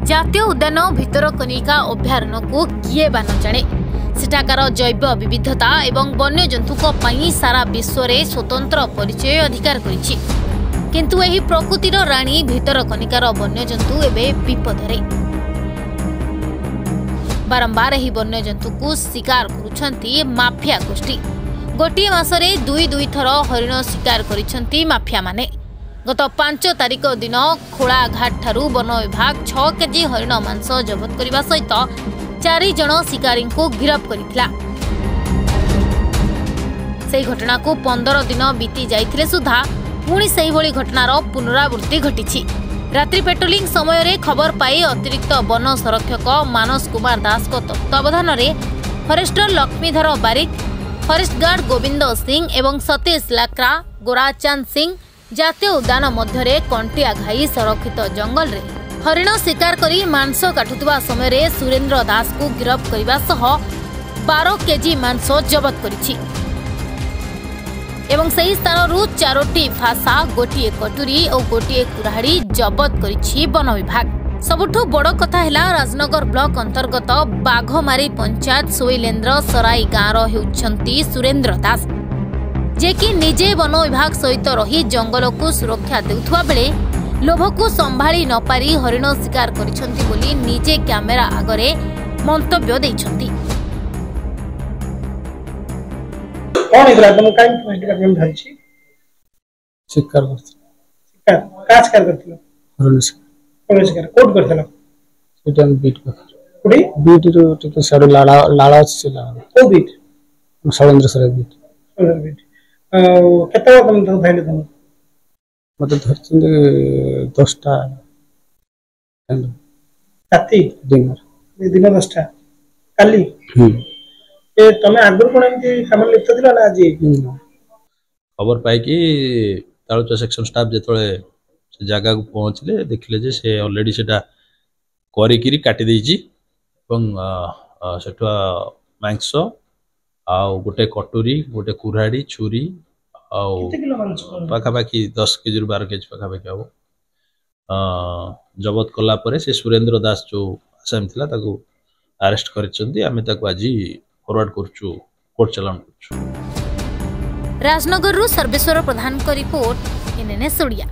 जातीय उद्यान भितरकनिका अभयारण्य को किए बा न जाने सेठाकार जैव विविधता एवं वन्यजंतुक पई सारा विश्व रे स्वतंत्र परिचय अधिकार करिछि किंतु एही प्रकृतिर रानी भितरकनिकार वन्यजंतु एबे विपदरे बारंबार एही वन्यजंतु को शिकार करुछंती माफिया गोष्ठी गोटे मासरे दुई थर हरिण शिकार करिछंती माफिया माने गत 5 तारिख दिन खोलाघाट ठारू वन विभाग 6 केजी हरिण मांस जबत करने सहित 4 जन शिकारी को गिरफ्त करथिला। से घटना को 15 दिन बीती जाइथिले सुधा पुणी सेही भली घटनार पुनरावृत्ति घटिछि। रात्रि पेट्रोलिंग समय रे खबर पाई अतिरिक्त वन संरक्षक मानस कुमार दास को तत्वावधान रे फॉरेस्टर लक्ष्मीधर बारिक, फॉरेस्ट गार्ड गोविंद सिंह एवं सतीश लाक्रा, गोराचांद सिंह जातीय उद्यान मध्य कंटिया घाई संरक्षित जंगल रे हरिण शिकार करी मांस काटुवा समय रे सुरेंद्र दास को गिरफ्त करने सह 12 केजी मांस जबत करिछि एवं सही स्थान रु 4टी फासा, गोटिए कटुरी और गोटिए कुराहाड़ी जबत करिछि वन विभाग। सबुठु बड़ कथा हैला राजनगर ब्लॉक अंतर्गत बाघमारी पंचायत सोइलेन्द्र सराई गाँव हेउछंती सुरेंद्र दास जे कि निजे वन विभाग सहित रही जंगल को सुरक्षा देउथुवा बेले लोभ को संभाली न पारी हरिण शिकार करिसंती बोली निजे कैमेरा आगरे मंतव्य देइछंती। कोन इकरा तुम काई डिपार्टमेंट धरछि शिकार करथि शिकार काज कर करथिलो हरिण शिकार कोड करथलो सेटन बीट को कुडी बीट रो टिके साडू लाला छिला को बीट सौरेंद्र सर बीट केते तुम धैले तुम मते धरछिंदे 10टा राती दिन 10टा काली ए तमे आगुर कोन एमती कामल लिखत दिला ना आज खबर पाई कि तालुचा सेक्शन स्टाफ जेतले से जगह को पहुंचले देखले जे से ऑलरेडी सेटा करिकिरी काटी देछि ଏବଂ सेठा मांस आ गोटे कटोरी गोटे कुराड़ी छुरी पाखापाखि 10 केजी 12 केजी पाखापाखि हम जबत कला परे से सुरेंद्र दास जो आसामी थिला ताको अरेस्ट करिसंती आमे ताको आज फॉरवर्ड करछु कोर्ट चलान करछु। राजनगर रु सर्वेश्वर प्रधान को रिपोर्ट एनएनएस ओडिया।